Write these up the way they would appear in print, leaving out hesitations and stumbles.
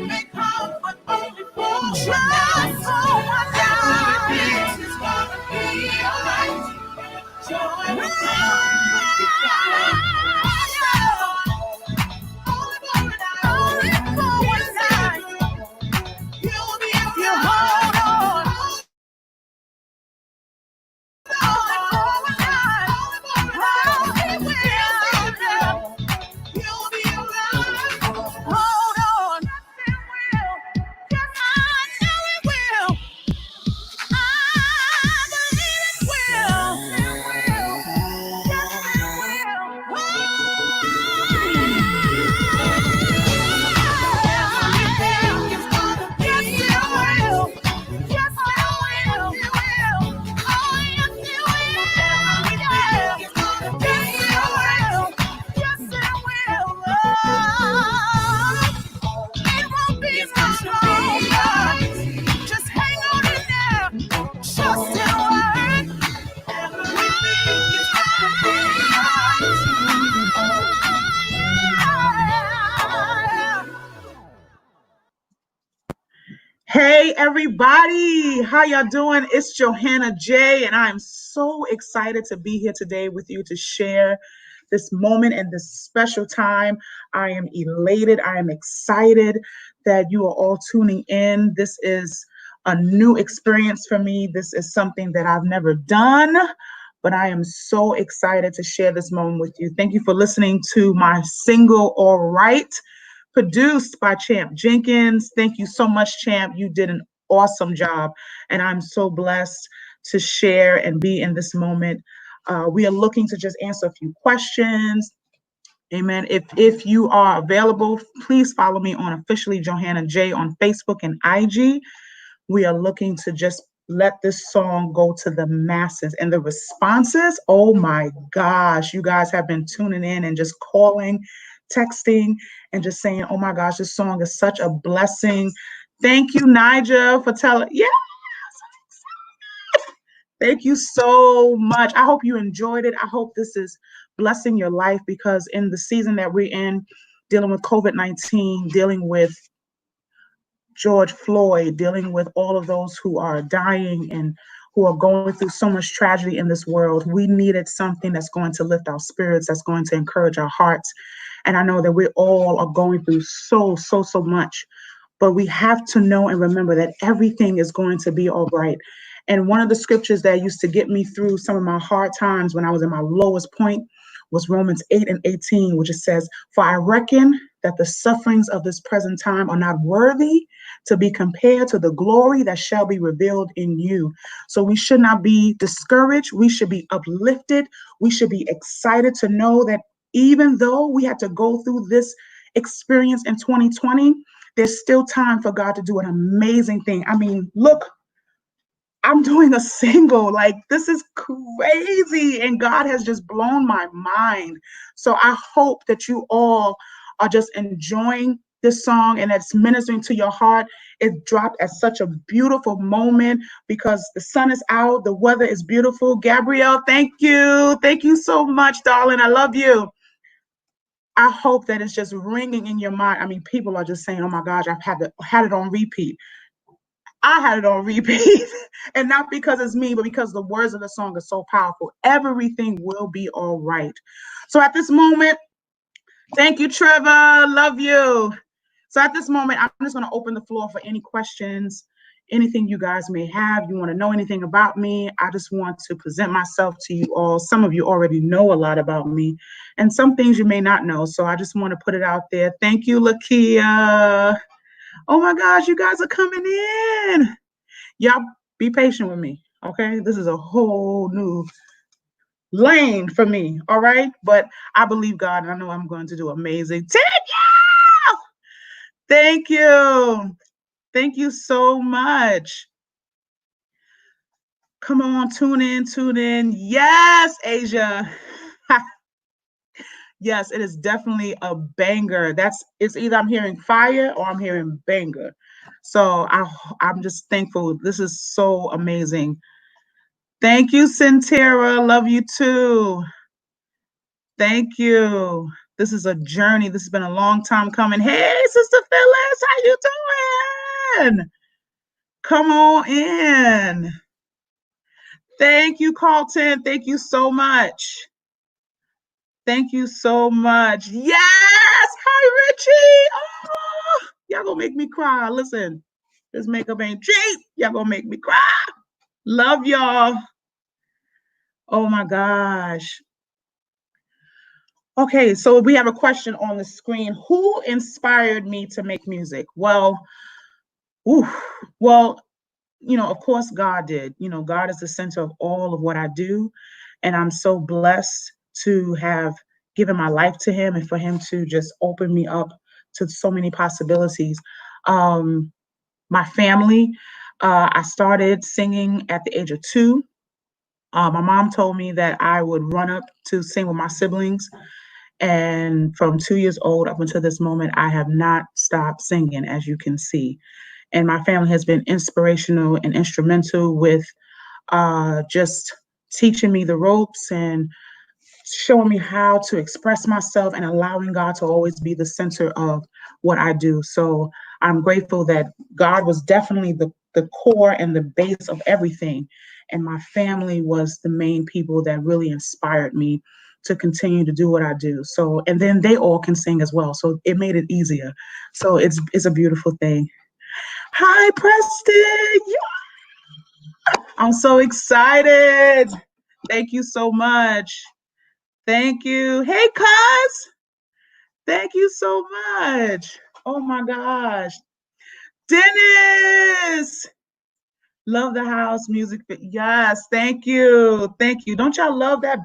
may come, but only for just for one night. It's gonna be alright. Joy will come. Only for one night. You'll be alright. You hold on. Hey everybody, how y'all doing? It's Johanna J, and I'm so excited to be here today with you to share this moment and this special time. I am elated. I am excited that you are all tuning in. This is a new experience for me. This is something that I've never done, but I am so excited to share this moment with you. Thank you for listening to my single, All Right, produced by Champ Jenkins. Thank you so much, Champ. You did an awesome job, and I'm so blessed to share and be in this moment. We are looking to just answer a few questions. Amen. If you are available, please follow me on officially Johanna J on Facebook and IG. We are looking to just let this song go to the masses, and the responses, oh my gosh, you guys have been tuning in and just calling, texting, and just saying, oh my gosh, this song is such a blessing. Thank you, Nigel, for telling. Yeah, thank you so much. I hope you enjoyed it. I hope this is blessing your life, because in the season that we're in, dealing with COVID-19, dealing with George Floyd, dealing with all of those who are dying and who are going through so much tragedy in this world, we needed something that's going to lift our spirits, that's going to encourage our hearts. And I know that we all are going through so much, but we have to know and remember that everything is going to be all right. And one of the scriptures that used to get me through some of my hard times when I was in my lowest point was Romans 8:18, which it says, "For I reckon that the sufferings of this present time are not worthy to be compared to the glory that shall be revealed in you." So we should not be discouraged. We should be uplifted. We should be excited to know that even though we had to go through this experience in 2020, there's still time for God to do an amazing thing. I mean, look, I'm doing a single. Like, this is crazy. And God has just blown my mind. So I hope that you all are just enjoying this song and it's ministering to your heart. It dropped at such a beautiful moment because the sun is out. The weather is beautiful. Gabrielle, thank you. Thank you so much, darling. I love you. I hope that it's just ringing in your mind. I mean, people are just saying, oh my gosh, I've had it on repeat. I had it on repeat, and not because it's me, but because the words of the song are so powerful. Everything will be all right. So at this moment, thank you, Trevor. Love you. So at this moment, I'm just going to open the floor for any questions, anything you guys may have. You want to know anything about me? I just want to present myself to you all. Some of you already know a lot about me, and some things you may not know. So I just want to put it out there. Thank you, Lakia. Oh my gosh, you guys are coming in. Y'all be patient with me, okay? This is a whole new lane for me, all right? But I believe God, and I know I'm going to do amazing. Thank you. Thank you so much. Come on, tune in. Yes, Asia. Yes, it is definitely a banger. It's either I'm hearing fire or I'm hearing banger. So I'm just thankful. This is so amazing. Thank you, Centera. Love you too. Thank you. This is a journey. This has been a long time coming. Hey, Sister Phyllis, how you doing? Come on in. Thank you, Carlton. Thank you so much. Thank you so much. Yes. Hi, Richie. Oh, y'all gonna make me cry. Listen, this makeup ain't cheap. Y'all gonna make me cry. Love y'all. Oh my gosh. Okay, so we have a question on the screen. Who inspired me to make music? Well, oof, well, of course, God did. God is the center of all of what I do. And I'm so blessed to have given my life to Him and for Him to just open me up to so many possibilities. Um, my family, I started singing at the age of 2. My mom told me that I would run up to sing with my siblings. And from 2 years old up until this moment, I have not stopped singing, as you can see. And my family has been inspirational and instrumental with just teaching me the ropes and showing me how to express myself and allowing God to always be the center of what I do. So I'm grateful that God was definitely the core and the base of everything. And my family was the main people that really inspired me to continue to do what I do. So, and then they all can sing as well. So it made it easier. So it's a beautiful thing. Hi, Preston. I'm so excited. Thank you so much. Thank you. Hey, Cuz. Thank you so much. Oh my gosh. Dennis. Love the house music. Yes, thank you. Thank you. Don't y'all love that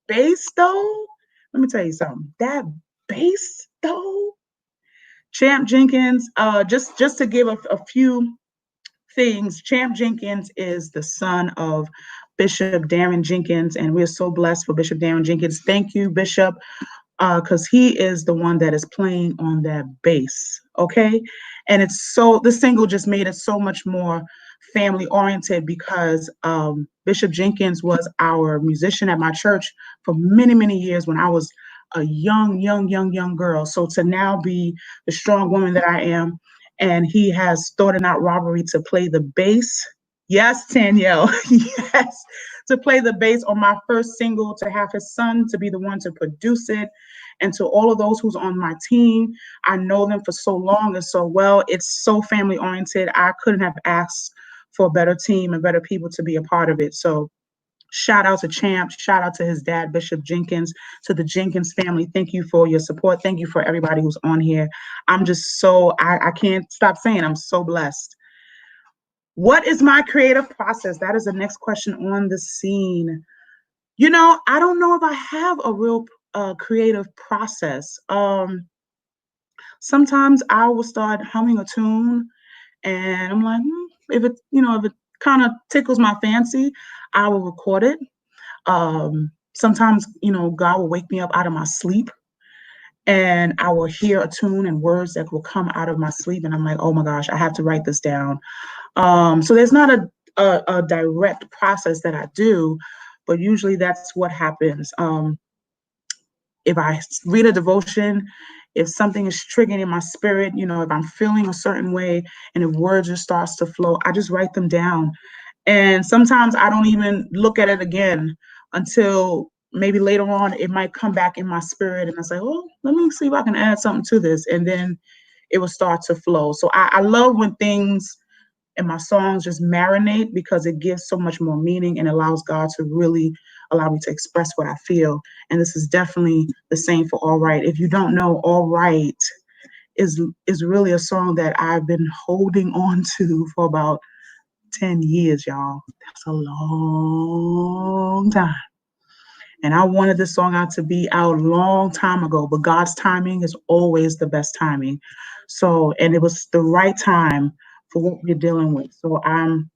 bass though? Let me tell you something. That bass though. Champ Jenkins, just to give a few things. Champ Jenkins is the son of Bishop Darren Jenkins, and we're so blessed for Bishop Darren Jenkins. Thank you, Bishop, because he is the one that is playing on that bass. Okay, and this single just made it so much more family oriented because Bishop Jenkins was our musician at my church for many, many years when I was a young girl. So to now be the strong woman that I am, and he has thought it not robbery to play the bass. Yes, Danielle. Yes, to play the bass on my first single, to have his son to be the one to produce it, and to all of those who's on my team. I know them for so long and so well. It's so family oriented. I couldn't have asked for a better team and better people to be a part of it. So shout out to Champ, shout out to his dad, Bishop Jenkins, to the Jenkins family. Thank you for your support. Thank you for everybody who's on here. I'm just I can't stop saying I'm so blessed. What is my creative process? That is the next question on the scene. I don't know if I have a real creative process. Sometimes I will start humming a tune and I'm like, if it kind of tickles my fancy, I will record it. Sometimes, God will wake me up out of my sleep and I will hear a tune and words that will come out of my sleep. And I'm like, oh my gosh, I have to write this down. So there's not a direct process that I do, but usually that's what happens. If I read a devotion, if something is triggering in my spirit, if I'm feeling a certain way and if word just starts to flow, I just write them down. And sometimes I don't even look at it again until maybe later on it might come back in my spirit and I say, oh, let me see if I can add something to this. And then it will start to flow. So I love when things and my songs just marinate because it gives so much more meaning and allows God to really allow me to express what I feel. And this is definitely the same for All Right. If you don't know, All Right is really a song that I've been holding on to for about 10 years, y'all. That's a long time. And I wanted this song out to be out a long time ago, but God's timing is always the best timing. So, and it was the right time for what we're dealing with. So I'm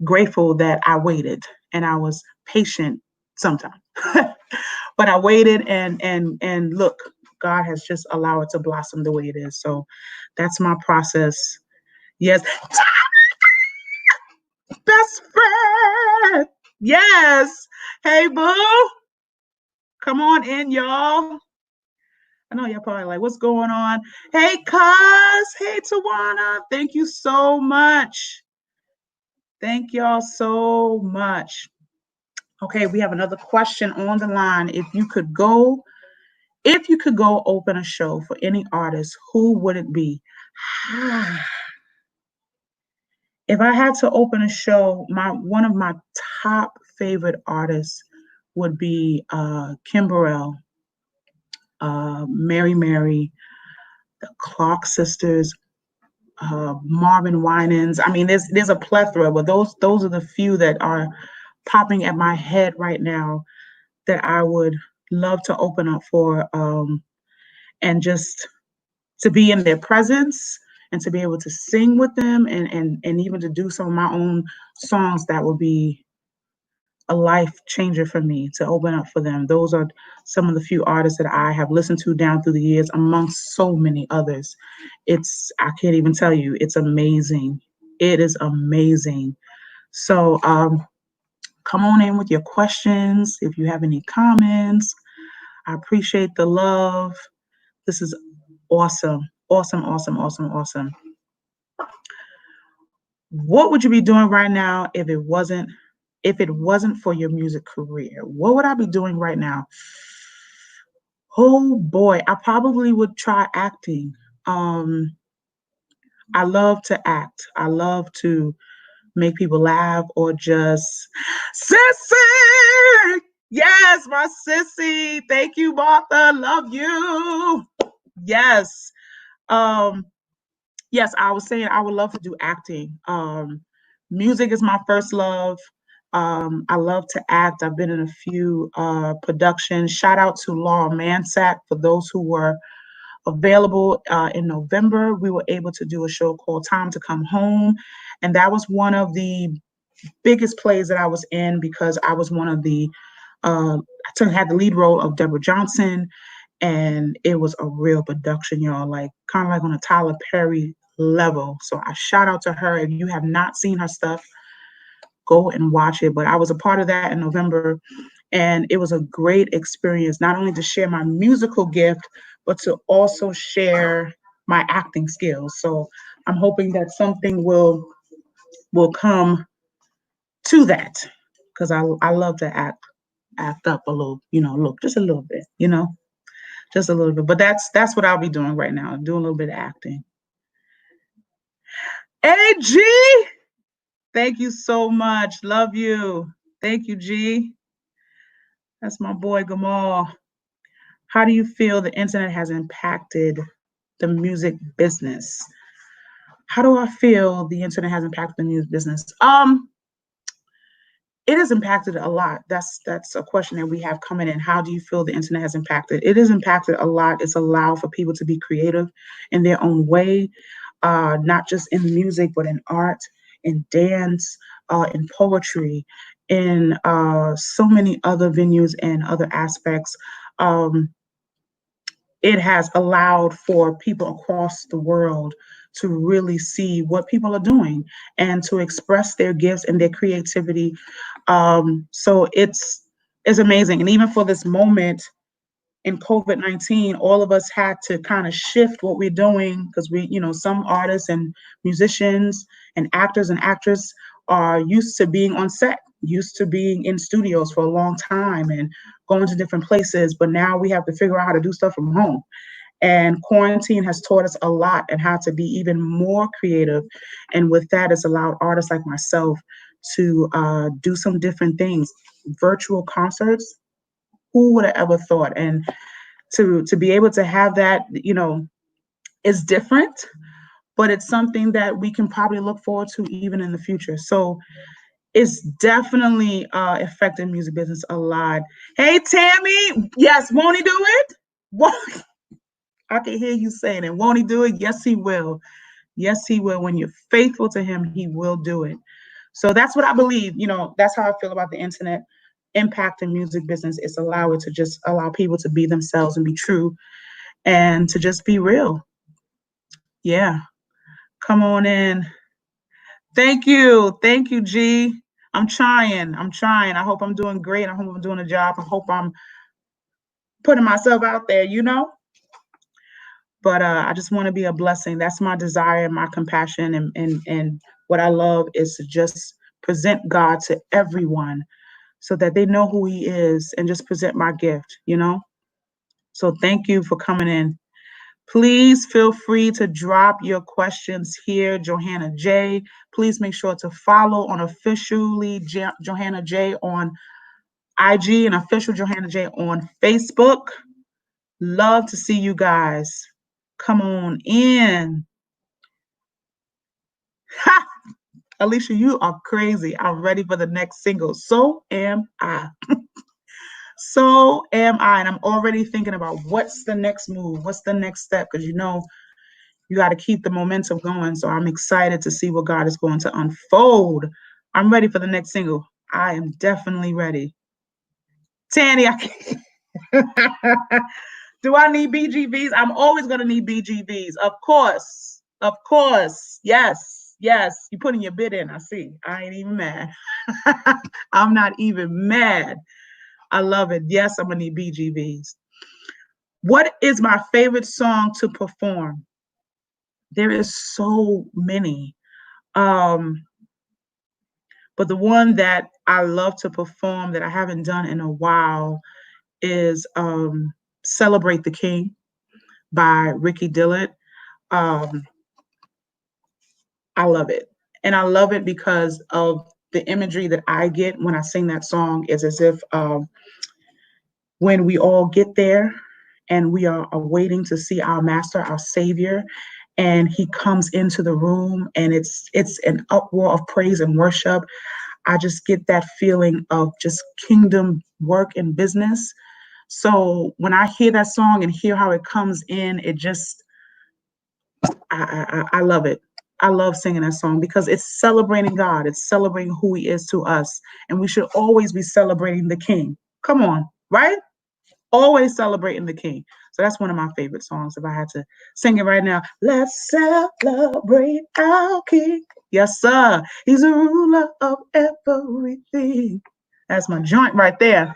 grateful that I waited and I was patient sometimes. But I waited and look, God has just allowed it to blossom the way it is. So that's my process. Yes. Best friend. Yes. Hey, boo. Come on in, y'all. I know you're probably like, what's going on? Hey, cuz. Hey, Tawana. Thank you so much. Thank y'all so much. Okay, we have another question on the line. If you could go open a show for any artist, who would it be? If I had to open a show, my one of my top favorite artists would be Kimberell, Mary Mary, the Clark sisters, Marvin Winans. I mean, there's a plethora, but those are the few that are popping at my head right now that I would love to open up for, and just to be in their presence and to be able to sing with them, and even to do some of my own songs. That would be a life changer for me to open up for them. Those are some of the few artists that I have listened to down through the years, amongst so many others. I can't even tell you, it's amazing. It is amazing. So come on in with your questions. If you have any comments, I appreciate the love. This is awesome. Awesome, awesome, awesome, awesome. What would you be doing right now if it wasn't for your music career? What would I be doing right now? Oh boy, I probably would try acting. Um, I love to act. I love to make people laugh or just sissy. Yes, my sissy. Thank you, Martha. Love you. Yes. Um, yes, I was saying I would love to do acting. Music is my first love. I love to act. I've been in a few productions. Shout out to Laura Mansack for those who were available in November. We were able to do a show called Time to Come Home. And that was one of the biggest plays that I was in, because I was one of I had the lead role of Deborah Johnson. And it was a real production, y'all, like kind of like on a Tyler Perry level. So I shout out to her. If you have not seen her stuff, go and watch it. But I was a part of that in November, and it was a great experience, not only to share my musical gift, but to also share my acting skills. So I'm hoping that something will come to that, because I love to act up a little, look, just a little bit, just a little bit. But that's what I'll be doing right now, doing a little bit of acting. AG, thank you so much. Love you. Thank you, G. That's my boy Gamal. How do you feel the internet has impacted the music business? How do I feel the internet has impacted the music business? It has impacted a lot. That's a question that we have coming in. How do you feel the internet has impacted? It has impacted a lot. It's allowed for people to be creative in their own way, not just in music, but in art, in dance, in poetry, in so many other venues and other aspects. Um, it has allowed for people across the world to really see what people are doing and to express their gifts and their creativity. So it's amazing. And even for this moment in COVID-19, all of us had to kind of shift what we're doing, because some artists and musicians and actors and actresses are used to being on set, used to being in studios for a long time and going to different places. But now we have to figure out how to do stuff from home. And quarantine has taught us a lot and how to be even more creative. And with that, it's allowed artists like myself to do some different things. Virtual concerts, who would have ever thought? And to be able to have that, is different, but it's something that we can probably look forward to even in the future. So it's definitely affecting music business a lot. Hey, Tammy, yes, won't he do it? Won't I can hear you saying it. Won't he do it? Yes, he will. Yes, he will. When you're faithful to him, he will do it. So that's what I believe. That's how I feel about the internet impacting music business. It's allow it to just allow people to be themselves and be true and to just be real. Yeah. Come on in. Thank you. Thank you, G. I'm trying. I'm trying. I hope I'm doing great. I hope I'm doing a job. I hope I'm putting myself out there. But I just want to be a blessing. That's my desire, my compassion, and what I love is to just present God to everyone so that they know who He is and just present my gift. So thank you for coming in. Please feel free to drop your questions here, Johanna J. Please make sure to follow on officially Johanna J on IG and official Johanna J on Facebook. Love to see you guys. Come on in. Ha! Alicia, you are crazy. I'm ready for the next single. So am I. So am I. And I'm already thinking about what's the next move? What's the next step? Because you got to keep the momentum going. So I'm excited to see what God is going to unfold. I'm ready for the next single. I am definitely ready. Tanny, do I need BGVs? I'm always going to need BGVs. Of course. Of course. Yes. Yes. You putting your bid in. I see. I ain't even mad. I'm not even mad. I love it. Yes, I'm going to need BGVs. What is my favorite song to perform? There is so many. But the one that I love to perform that I haven't done in a while is Celebrate the King by Ricky Dillard. I love it. And I love it because of the imagery that I get when I sing that song is as if when we all get there and we are awaiting to see our master, our savior, and he comes into the room and it's an uproar of praise and worship. I just get that feeling of just kingdom work and business. So when I hear that song and hear how it comes in, it just I love it. I love singing that song because it's celebrating God. It's celebrating who He is to us, and we should always be celebrating the King. Come on, right? Always celebrating the King. So that's one of my favorite songs. If I had to sing it right now, let's celebrate our King. Yes, sir. He's a ruler of everything. That's my joint right there.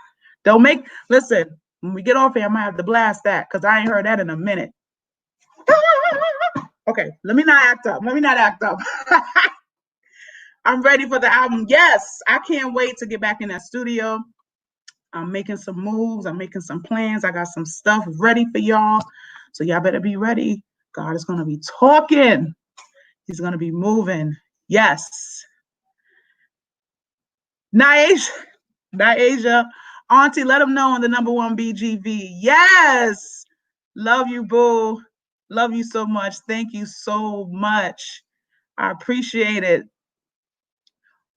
Listen, when we get off here, I might have to blast that because I ain't heard that in a minute. Okay, let me not act up. I'm ready for the album. Yes, I can't wait to get back in that studio. I'm making some moves. I'm making some plans. I got some stuff ready for y'all. So y'all better be ready. God is going to be talking. He's going to be moving. Yes. Niasia. Auntie, let them know on the #1 BGV. Yes. Love you, boo. Love you so much. Thank you so much. I appreciate it.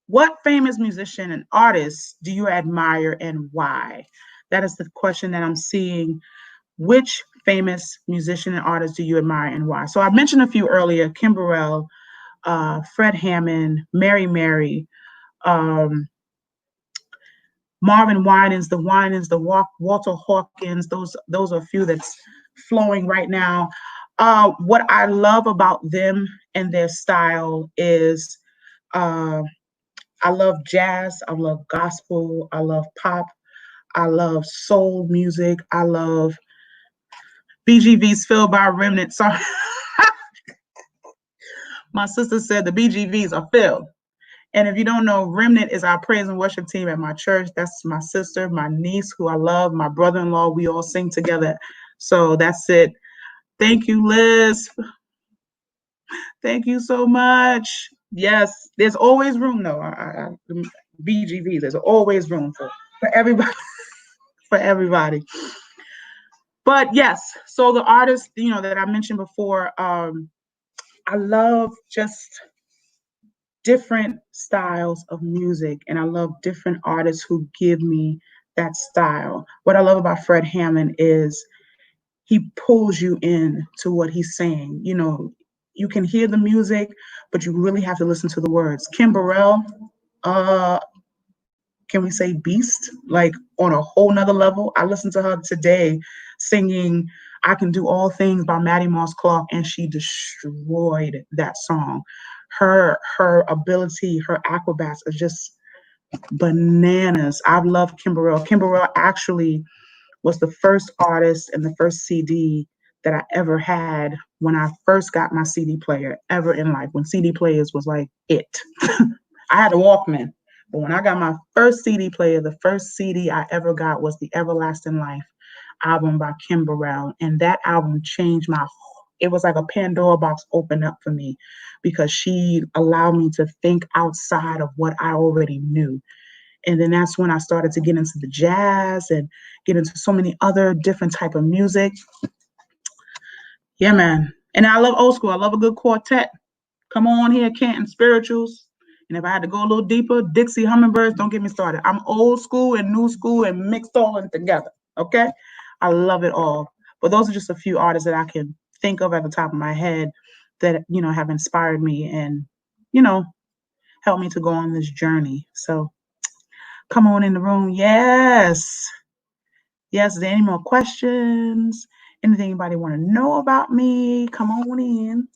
What famous musician and artist do you admire and why? That is the question that I'm seeing. Which famous musician and artist do you admire and why? So I mentioned a few earlier: Kim Burrell, Fred Hammond, Mary, Marvin Winans, Walter Hawkins. Those are a few that's flowing right now. What I love about them and their style is I love jazz, I love gospel, I love pop, I love soul music, I love BGVs filled by remnant. Sorry. My sister said the BGVs are filled. And if you don't know, Remnant is our praise and worship team at my church. That's my sister, my niece, who I love, my brother-in-law. We all sing together. So that's it. Thank you, Liz. Thank you so much. Yes, there's always room, though. BGV, there's always room for everybody. For everybody. But yes, so the artist, that I mentioned before, I love just different styles of music, and I love different artists who give me that style. What I love about Fred Hammond is he pulls you in to what he's saying. You can hear the music, but you really have to listen to the words. Kim Burrell, can we say beast? Like on a whole nother level. I listened to her today singing I Can Do All Things by Maddie Moss Clark, and she destroyed that song. Her ability, her acrobats are just bananas. I've loved Kim Burrell. Kim Burrell actually was the first artist and the first CD that I ever had when I first got my CD player ever in life, when CD players was like it. I had a Walkman, but when I got my first CD player, the first CD I ever got was the Everlasting Life album by Kim Burrell. And that album changed it was like a Pandora box opened up for me because she allowed me to think outside of what I already knew. And then that's when I started to get into the jazz and get into so many other different type of music. Yeah, man. And I love old school. I love a good quartet. Come on here, Canton Spirituals. And if I had to go a little deeper, Dixie Hummingbirds, don't get me started. I'm old school and new school and mixed all in together. Okay? I love it all. But those are just a few artists that I can think of at the top of my head that, have inspired me and, you know, helped me to go on this journey. So come on in the room. Yes. Yes. Is there any more questions? Anything anybody want to know about me? Come on in.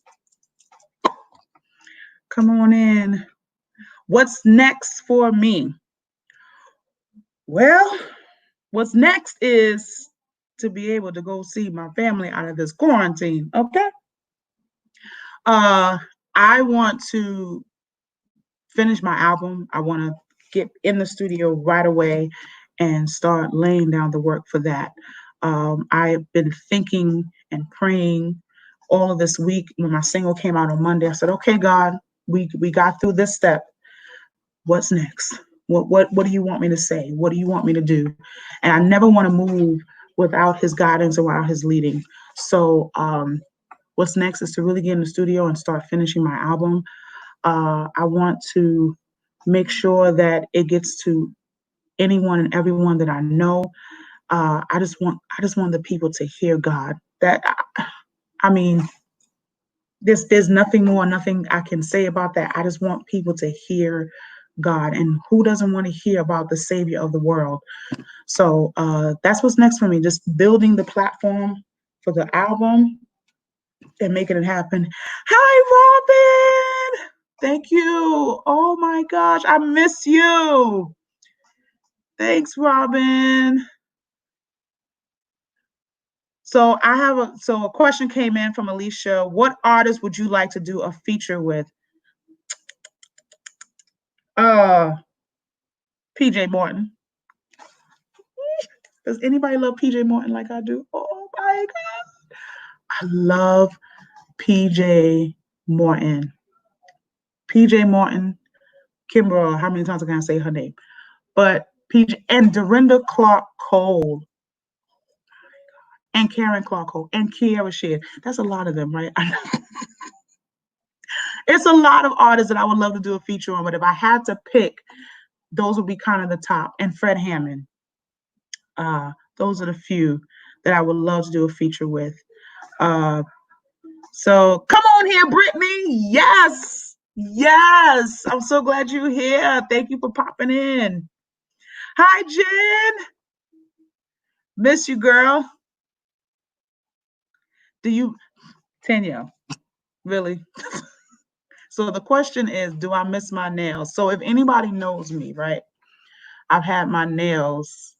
Come on in. What's next for me? Well, what's next is to be able to go see my family out of this quarantine. Okay. I want to finish my album. I want to get in the studio right away and start laying down the work for that. I've been thinking and praying all of this week. When my single came out on Monday, I said, okay, God, we got through this step. What's next? What do you want me to say? What do you want me to do? And I never want to move without his guidance or without his leading. So what's next is to really get in the studio and start finishing my album. I want to make sure that it gets to anyone and everyone that I know. I just want the people to hear God. I mean, there's nothing more, nothing I can say about that. I just want people to hear God, and who doesn't want to hear about the Savior of the world? So that's what's next for me. Just building the platform for the album and making it happen. Hi, Robin. Thank you. Oh my gosh, I miss you. Thanks, Robin. So a question came in from Alicia. What artist would you like to do a feature with? PJ Morton. Does anybody love PJ Morton like I do? Oh my God. I love PJ Morton. PJ Morton, Kimber, how many times can I say her name? But PJ and Dorinda Clark Cole and Karen Clark Cole and Kiara Sheard. That's a lot of them, right? It's a lot of artists that I would love to do a feature on, but if I had to pick, those would be kind of the top. And Fred Hammond. Those are the few that I would love to do a feature with. So come on here, Brittany. Yes. Yes. I'm so glad you're here. Thank you for popping in. Hi, Jen. Miss you, girl. Do you, Tanya, really? So the question is, do I miss my nails? So if anybody knows me, right, I've had my nails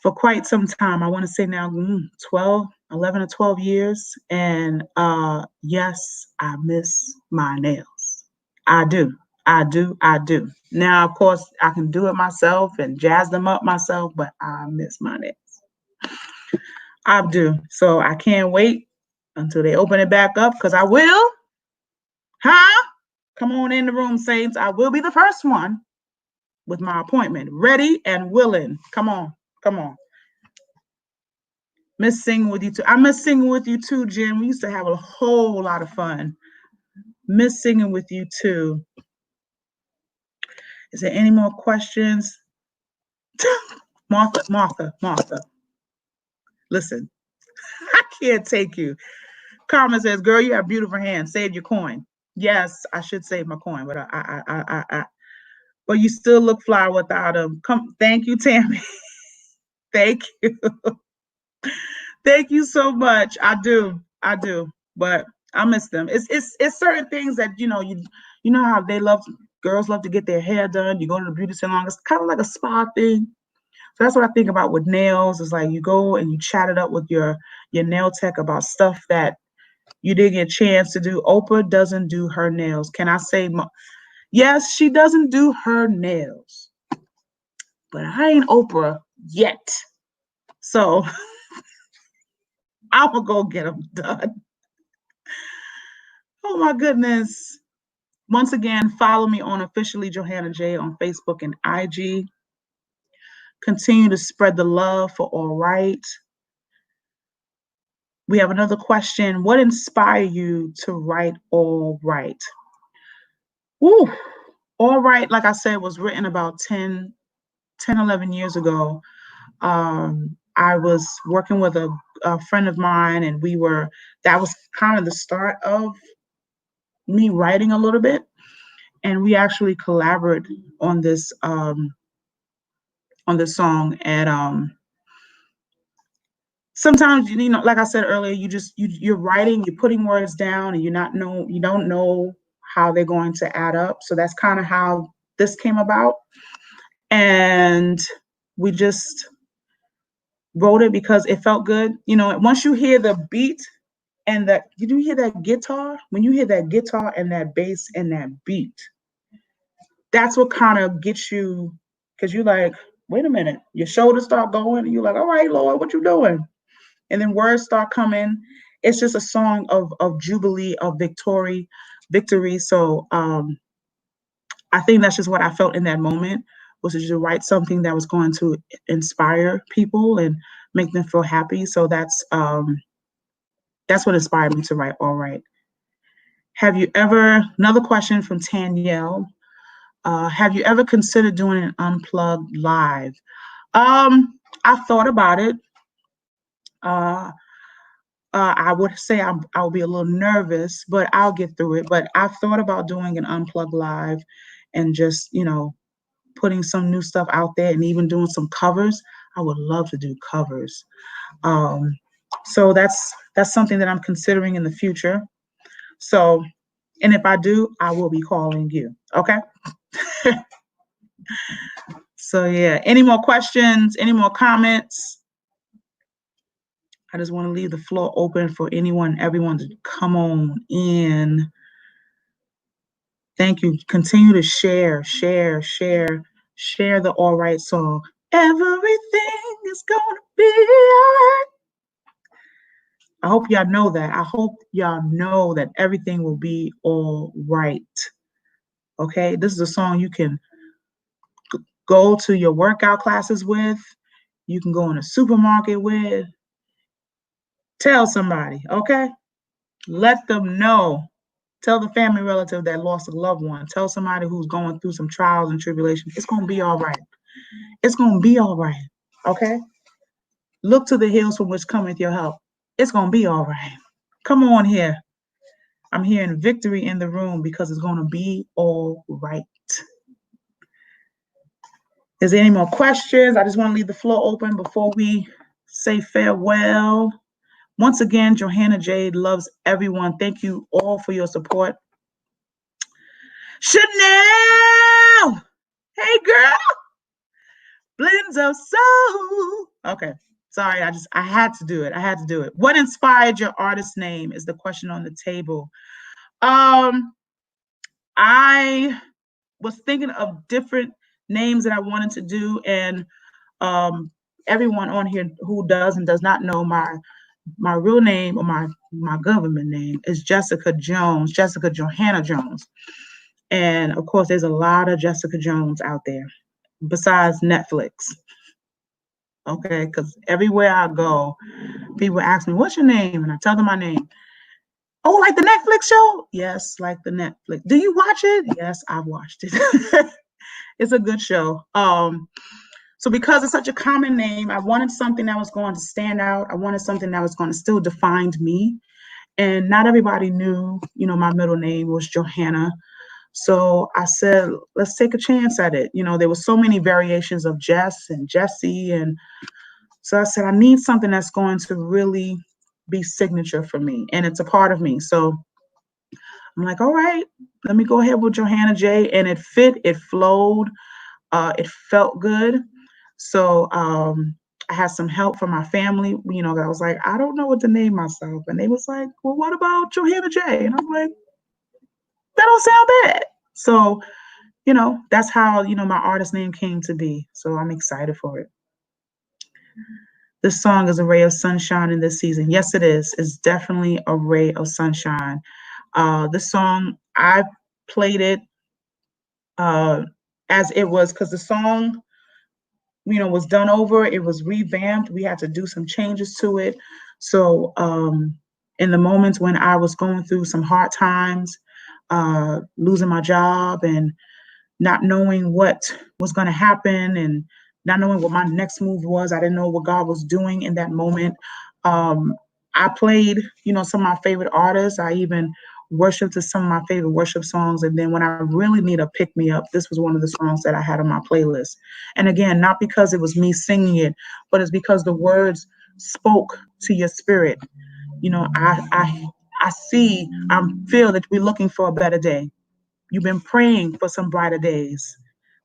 for quite some time. I want to say now 11 or 12 years. And yes, I miss my nails. I do. I do. I do. Now, of course, I can do it myself and jazz them up myself, but I miss my nails. I do. So I can't wait until they open it back up because I will. Huh? Come on in the room, Saints. I will be the first one with my appointment, ready and willing. Come on. Come on. Miss singing with you too. I miss singing with you too, Jen. We used to have a whole lot of fun. Miss singing with you too. Is there any more questions? Martha. Listen, I can't take you. Carmen says, "Girl, you have beautiful hands. Save your coin." Yes, I should save my coin, but but you still look fly without them. Come, thank you, Tammy. Thank you. Thank you so much. I do, but I miss them. It's certain things that you know how girls love to get their hair done. You go to the beauty salon. It's kind of like a spa thing. So that's what I think about with nails. Is like you go and you chat it up with your nail tech about stuff that you didn't get a chance to do. Oprah doesn't do her nails. Can I say, yes, she doesn't do her nails, but I ain't Oprah yet. So I'm gonna go get them done. Oh my goodness. Once again, follow me on officially Johanna J on Facebook and IG. Continue to spread the love for All Right. We have another question. What inspired you to write All Right? Woo. All Right, like I said, was written about 11 years ago. I was working with a friend of mine, and that was kind of the start of me writing a little bit. And we actually collaborated on this song. And sometimes, like I said earlier, you're writing, you're putting words down, and you don't know how they're going to add up. So that's kind of how this came about. And we just wrote it because it felt good. Once you hear the beat and you hear that guitar, when you hear that guitar and that bass and that beat, that's what kind of gets you, because you're like, wait a minute, your shoulders start going, and you're like, all right, Lord, what you doing? And then words start coming. It's just a song of jubilee, of victory. So I think that's just what I felt in that moment, was to just write something that was going to inspire people and make them feel happy. So that's what inspired me to write All Right. Another question from Tanielle, have you ever considered doing an unplugged live? I thought about it. I would say I'll be a little nervous, but I'll get through it. But I've thought about doing an unplugged live and just, putting some new stuff out there and even doing some covers. I would love to do covers. So that's something that I'm considering in the future. So, and if I do, I will be calling you. Okay. So yeah, any more questions, any more comments? I just want to leave the floor open for everyone to come on in. Thank you. Continue to share the All Right song. Everything is gonna be all right. I hope y'all know that. I hope y'all know that everything will be all right. Okay, this is a song you can go to your workout classes with. You can go in a supermarket with. Tell somebody, okay? Let them know. Tell the family relative that lost a loved one. Tell somebody who's going through some trials and tribulations. It's going to be all right. It's going to be all right. Okay? Look to the hills from which cometh your help. It's going to be all right. Come on here. I'm hearing victory in the room because it's going to be all right. Is there any more questions? I just want to leave the floor open before we say farewell. Once again, Johanna Jade loves everyone. Thank you all for your support. Chanel! Hey, girl! Blends of soul. Okay. Sorry, I had to do it. I had to do it. What inspired your artist name is the question on the table. I was thinking of different names that I wanted to do, and everyone on here who does and does not know my real name or my government name is Jessica Jones, Jessica Johanna Jones. And of course, there's a lot of Jessica Jones out there besides Netflix. Okay, because everywhere I go, people ask me, what's your name? And I tell them my name. Oh, like the Netflix show? Yes, like the Netflix. Do you watch it? Yes, I've watched it. It's a good show. So because it's such a common name, I wanted something that was going to stand out. I wanted something that was going to still define me. And not everybody knew, my middle name was Johanna. So I said, let's take a chance at it. There were so many variations of Jess and Jesse. And so I said, I need something that's going to really be signature for me. And it's a part of me. So I'm like, all right, let me go ahead with Johanna J. And it fit, it flowed, it felt good. So I had some help from my family. I was like, I don't know what to name myself. And they was like, well, what about Johanna J? And I'm like, that don't sound bad. So, that's how, my artist name came to be. So I'm excited for it. This song is a ray of sunshine in this season. Yes, it is. It's definitely a ray of sunshine. This song, I played it uh, as it was, because the song, was done over. It was revamped. We had to do some changes to it. So in the moments when I was going through some hard times, losing my job and not knowing what was going to happen and not knowing what my next move was. I didn't know what God was doing in that moment. Um, I played, some of my favorite artists. I even worshiped to some of my favorite worship songs. And then when I really need a pick me up, this was one of the songs that I had on my playlist. And again, not because it was me singing it, but it's because the words spoke to your spirit. I feel that we're looking for a better day. You've been praying for some brighter days.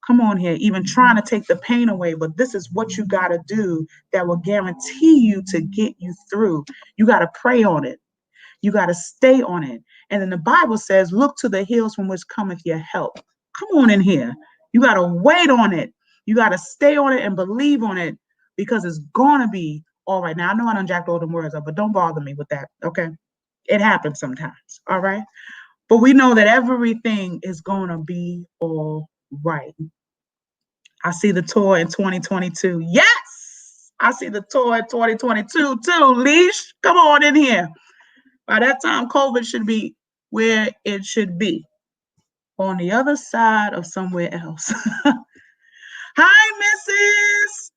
Come on here, even trying to take the pain away, but this is what you got to do that will guarantee you to get you through. You got to pray on it. You got to stay on it. And then the Bible says, look to the hills from which cometh your help. Come on in here. You got to wait on it. You got to stay on it and believe on it because it's going to be all right. Now, I know I done jacked all the words up, but don't bother me with that, okay? It happens sometimes, all right? But we know that everything is going to be all right. I see the tour in 2022. Yes! I see the tour in 2022 too. Leash, come on in here. By that time, COVID should be where it should be, on the other side of somewhere else. Hi, Mrs.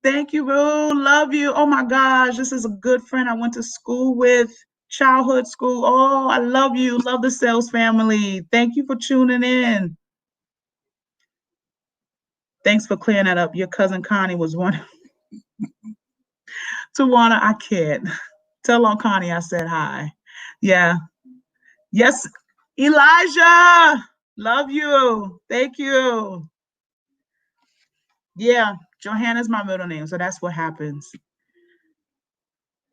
Thank you, Boo. Love you. Oh my gosh, this is a good friend I went to school with, childhood school. Oh, I love you. Love the Sales family. Thank you for tuning in. Thanks for clearing that up. Your cousin Connie was one. Tawana, I can't. Tell on Connie I said hi. Yeah. Yes. Elijah. Love you. Thank you. Yeah. Johanna's my middle name. So that's what happens.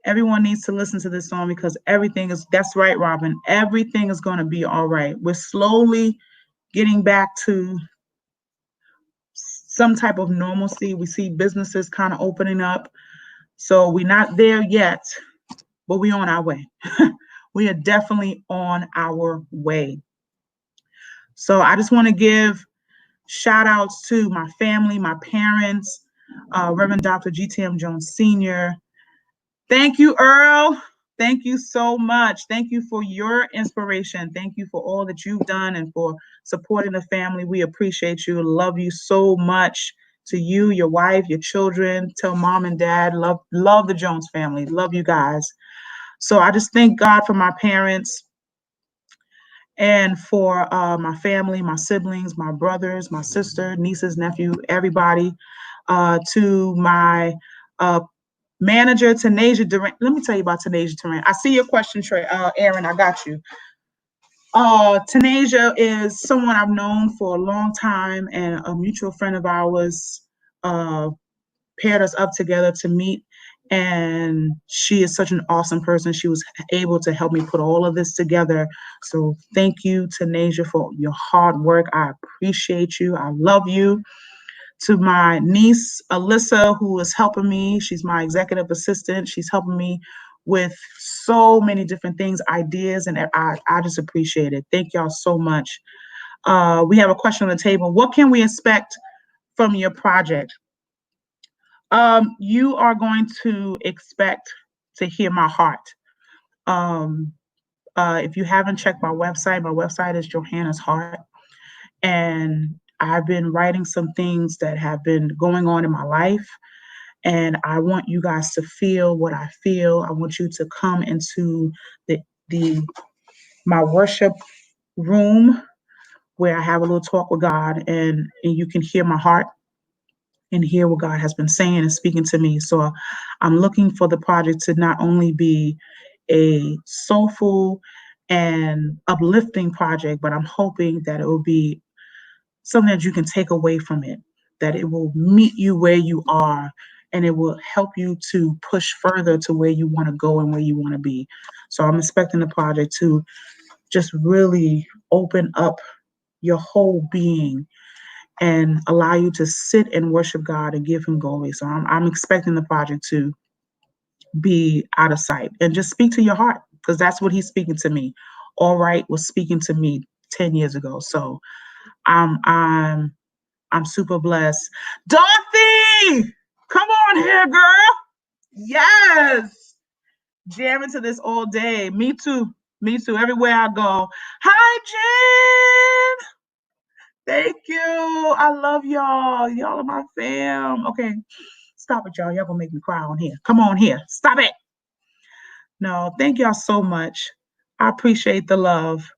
Everyone needs to listen to this song because that's right, Robin. Everything is going to be all right. We're slowly getting back to some type of normalcy. We see businesses kind of opening up. So we're not there yet, but we're on our way. We are definitely on our way. So I just want to give shout outs to my family, my parents, Reverend Dr. GTM Jones Sr. Thank you, Earl. Thank you so much. Thank you for your inspiration. Thank you for all that you've done and for supporting the family. We appreciate you. Love you so much. To you, your wife, your children. Tell mom and dad. Love the Jones family. Love you guys. So I just thank God for my parents and for my family, my siblings, my brothers, my sister, nieces, nephew, everybody. To my manager, Tanasia Durant. Let me tell you about Tanasia Durant. I see your question, Aaron. I got you. Tanasia is someone I've known for a long time, and a mutual friend of ours paired us up together to meet. And she is such an awesome person. She was able to help me put all of this together. So thank you, Tanasia, for your hard work. I appreciate you. I love you. To my niece, Alyssa, who is helping me. She's my executive assistant. She's helping me with so many different things, ideas, and I just appreciate it. Thank y'all so much. We have a question on the table. What can we expect from your project? You are going to expect to hear my heart. If you haven't checked my website is Johanna's Heart. And I've been writing some things that have been going on in my life. And I want you guys to feel what I feel. I want you to come into the my worship room where I have a little talk with God, and you can hear my heart and hear what God has been saying and speaking to me. So I'm looking for the project to not only be a soulful and uplifting project, but I'm hoping that it will be something that you can take away from it, that it will meet you where you are, and it will help you to push further to where you want to go and where you want to be. So I'm expecting the project to just really open up your whole being and allow you to sit and worship God and give him glory. So I'm expecting the project to be out of sight and just speak to your heart, because that's what he's speaking to me. All right was speaking to me 10 years ago. So I'm super blessed. Dorothy, come on here, girl. Yes. Jamming to this all day. Me too. Me too. Everywhere I go. Hi, Jen. Thank you. I love y'all. Y'all are my fam. Okay. Stop it, y'all. Y'all gonna make me cry on here. Come on here. Stop it. No, thank y'all so much. I appreciate the love.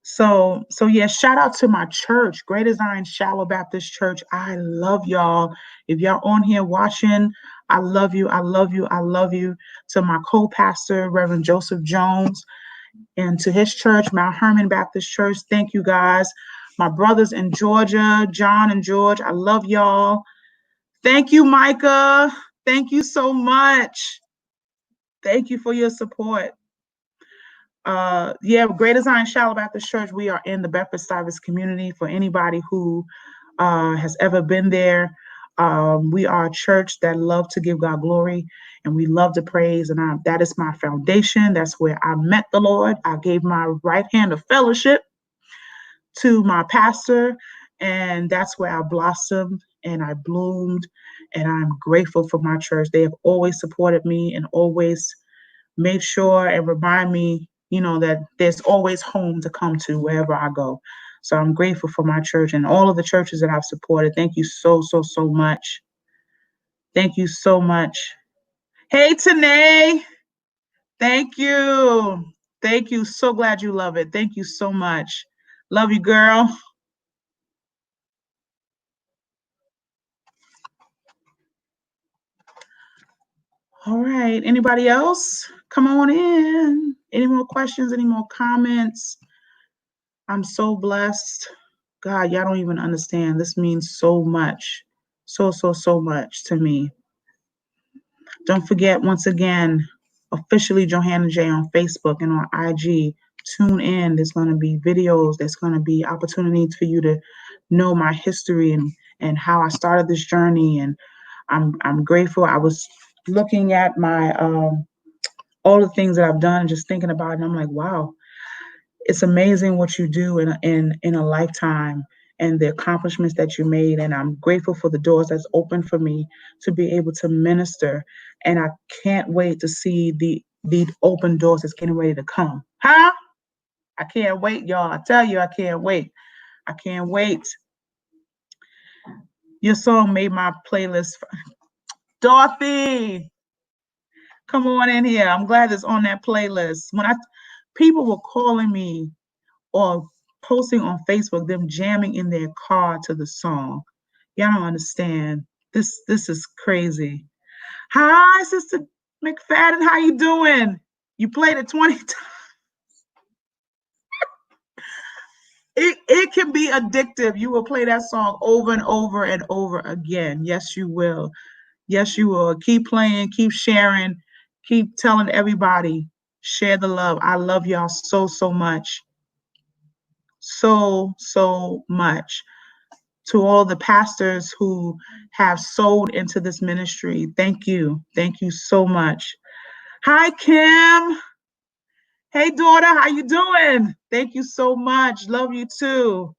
So yeah, shout out to my church, Greater Zion Shallow Baptist Church. I love y'all. If y'all on here watching, I love you. I love you. I love you. To my co-pastor, Reverend Joseph Jones, and to his church, Mount Hermon Baptist Church. Thank you guys. My brothers in Georgia, John and George, I love y'all. Thank you, Micah. Thank you so much. Thank you for your support. Yeah, Greater Zion Shallow Baptist Church, we are in the Bedford-Stuyvesant community. For anybody who has ever been there, we are a church that love to give God glory, and we love to praise, and that is my foundation. That's where I met the Lord. I gave my right hand of fellowship to my pastor, and that's where I blossomed and I bloomed, and I'm grateful for my church. They have always supported me and always made sure and remind me, that there's always home to come to wherever I go. So I'm grateful for my church and all of the churches that I've supported. Thank you so, so, so much. Thank you so much. Hey, Tanae. Thank you. Thank you. So glad you love it. Thank you so much. Love you, girl. All right. Anybody else? Come on in. Any more questions? Any more comments? I'm so blessed. God, y'all don't even understand. This means so much. So, so, so much to me. Don't forget, once again, officially Johanna J on Facebook and on IG. Tune in. There's going to be videos. There's going to be opportunities for you to know my history and how I started this journey. And I'm grateful. I was looking at my all the things that I've done and just thinking about it. And I'm like, wow, it's amazing what you do in a lifetime and the accomplishments that you made. And I'm grateful for the doors that's open for me to be able to minister. And I can't wait to see the open doors that's getting ready to come. Huh? I can't wait, y'all. I tell you, I can't wait. I can't wait. Your song made my playlist. Dorothy, come on in here. I'm glad it's on that playlist. People were calling me or posting on Facebook, them jamming in their car to the song. Y'all don't understand. This is crazy. Hi, Sister McFadden. How you doing? You played it 20 times. It can be addictive. You will play that song over and over and over again. Yes, you will. Yes, you will. Keep playing, keep sharing, keep telling everybody. Share the love. I love y'all so, so much. So, so much. To all the pastors who have sold into this ministry, thank you. Thank you so much. Hi, Kim. Hey, daughter, how you doing? Thank you so much. Love you too.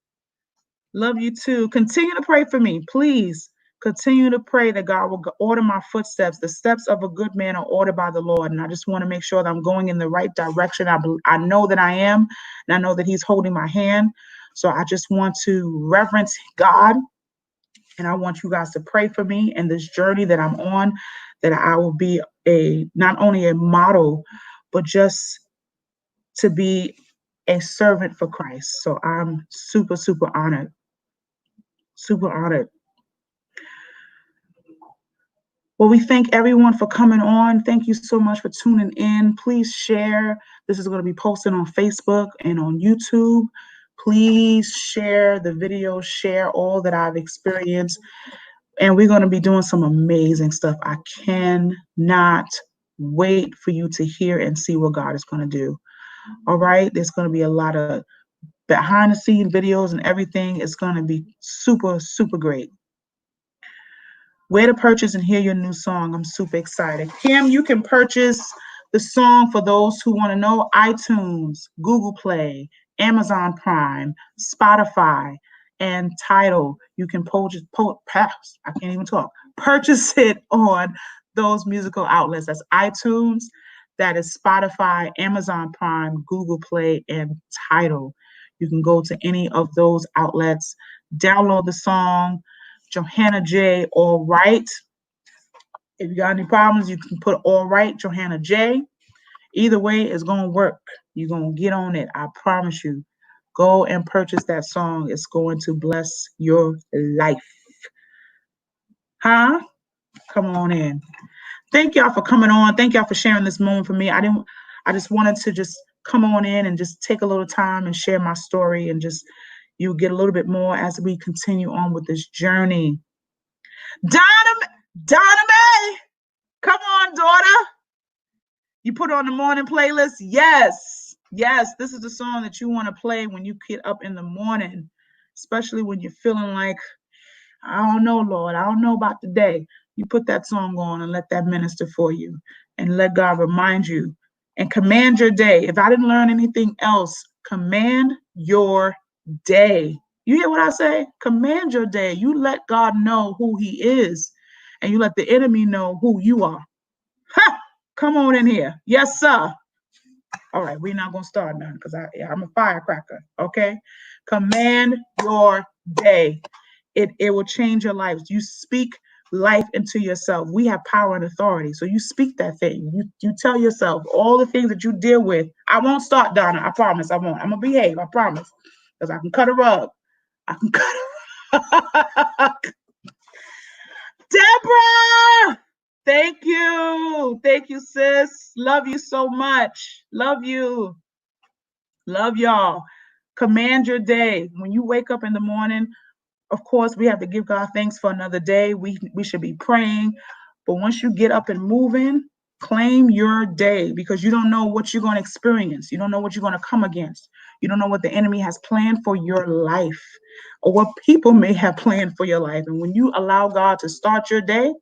Love you too. Continue to pray for me, please. Continue to pray that God will order my footsteps. The steps of a good man are ordered by the Lord. And I just want to make sure that I'm going in the right direction. I know that I am, and I know that He's holding my hand. So I just want to reverence God. And I want you guys to pray for me and this journey that I'm on, that I will be not only a model, but just to be a servant for Christ. So I'm super, super honored. Super honored. Well, we thank everyone for coming on. Thank you so much for tuning in. Please share. This is going to be posted on Facebook and on YouTube. Please share the video, share all that I've experienced. And we're going to be doing some amazing stuff. I cannot wait for you to hear and see what God is going to do. All right. There's going to be a lot of behind the scene videos and everything. It's going to be super, super great. Where to purchase and hear your new song. I'm super excited. Kim, you can purchase the song for those who want to know. iTunes, Google Play, Amazon Prime, Spotify, and Tidal. You can I can't even talk. Purchase it on those musical outlets. That's iTunes, that is Spotify, Amazon Prime, Google Play, and Tidal. You can go to any of those outlets, download the song, Johanna J, All Right. If you got any problems, you can put All Right, Johanna J. Either way, it's going to work. You're going to get on it. I promise you. Go and purchase that song. It's going to bless your life. Huh? Come on in. Thank y'all for coming on. Thank y'all for sharing this moment for me. I just wanted to just come on in and just take a little time and share my story, and just you get a little bit more as we continue on with this journey. Donna Mae, come on, daughter. You put on the morning playlist? Yes. This is the song that you want to play when you get up in the morning, especially when you're feeling like, I don't know, Lord, I don't know about the day. You put that song on and let that minister for you, and let God remind you and command your day. If I didn't learn anything else, command your day. You hear what I say? Command your day. You let God know who he is, and you let the enemy know who you are. Ha! Come on in here. Yes, sir. All right, we're not going to start now because I'm a firecracker, okay? Command your day. It will change your life. You speak life into yourself. We have power and authority, so you speak that thing. You tell yourself all the things that you deal with. I won't start, Donna. I promise I won't. I'm going to behave. I promise. Because I can cut a rug. I can cut a rug. Deborah! Thank you. Thank you, sis. Love you so much. Love you. Love y'all. Command your day. When you wake up in the morning, of course, we have to give God thanks for another day. We should be praying. But once you get up and moving, claim your day, because you don't know what you're going to experience. You don't know what you're going to come against. You don't know what the enemy has planned for your life, or what people may have planned for your life. And when you allow God to start your day,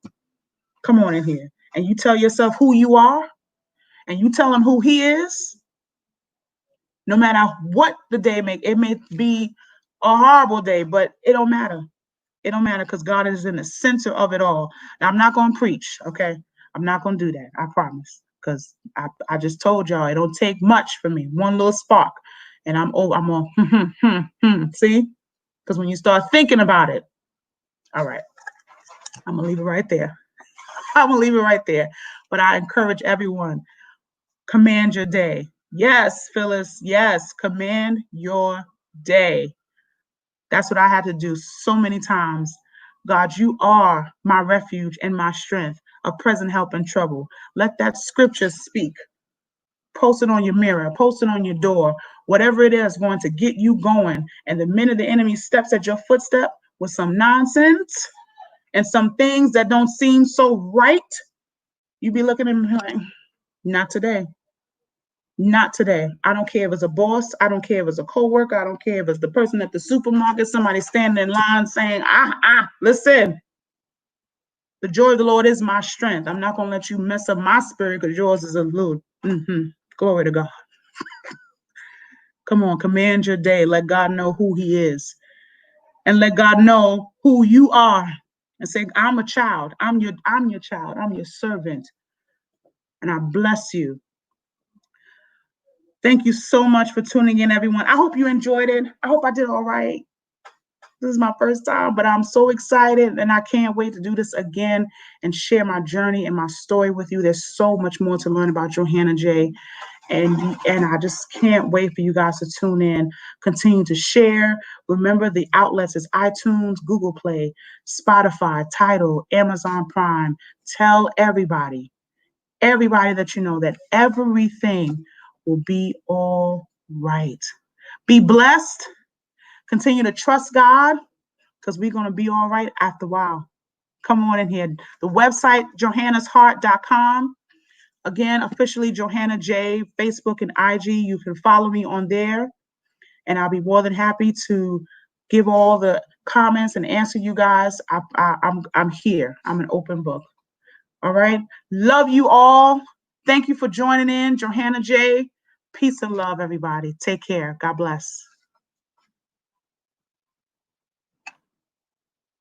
come on in here, and you tell yourself who you are, and you tell him who he is, no matter what the day it may be a horrible day, but it don't matter. It don't matter, because God is in the center of it all. Now, I'm not going to preach, okay? I'm not going to do that. I promise. Because I just told y'all, it don't take much for me. One little spark, and I'm on, see? Because when you start thinking about it, all right, I'm going to leave it right there. I'm going to leave it right there. But I encourage everyone, command your day. Yes, Phyllis, yes, command your day. That's what I had to do so many times. God, you are my refuge and my strength, a present help in trouble. Let that scripture speak. Post it on your mirror, post it on your door, whatever it is going to get you going. And the minute the enemy steps at your footstep with some nonsense and some things that don't seem so right, you be looking at me like, not today. Not today. I don't care if it's a boss. I don't care if it's a coworker. I don't care if it's the person at the supermarket, somebody standing in line saying, listen, the joy of the Lord is my strength. I'm not going to let you mess up my spirit, because yours is a little, glory to God. Come on, command your day. Let God know who he is, and let God know who you are, and say, I'm a child. I'm your child. I'm your servant. And I bless you. Thank you so much for tuning in, everyone. I hope you enjoyed it. I hope I did all right. This is my first time, but I'm so excited, and I can't wait to do this again and share my journey and my story with you. There's so much more to learn about Johanna J. And I just can't wait for you guys to tune in. Continue to share. Remember, the outlets is iTunes, Google Play, Spotify, Tidal, Amazon Prime. Tell everybody that you know, that everything will be all right. Be blessed. Continue to trust God because we're going to be all right after a while. Come on in here. The website, johannasheart.com. Again, officially Johanna J, Facebook and IG. You can follow me on there, and I'll be more than happy to give all the comments and answer you guys. I'm here. I'm an open book. All right. Love you all. Thank you for joining in, Johanna J. Peace and love, everybody. Take care. God bless.